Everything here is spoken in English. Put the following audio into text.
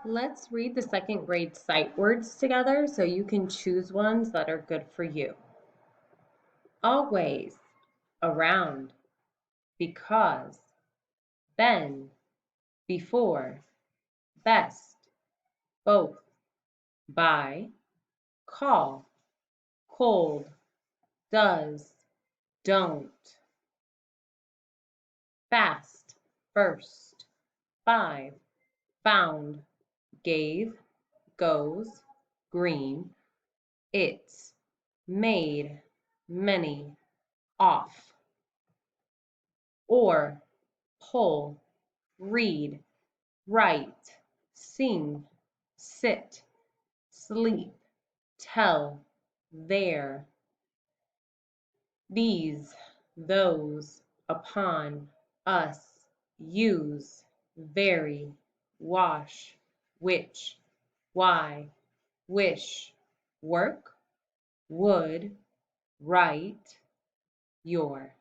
Let's read the second grade sight words together so you can choose ones that are good for you. Always, around, because, then, before, best, both, by, call, cold, does, don't, fast, first, 5, found, gave, goes, green, it's, made, many, off, or, pull, read, write, sing, sit, sleep, tell, there, these, those, upon, us, use, very, wash, which, why, wish, work, would, write, your.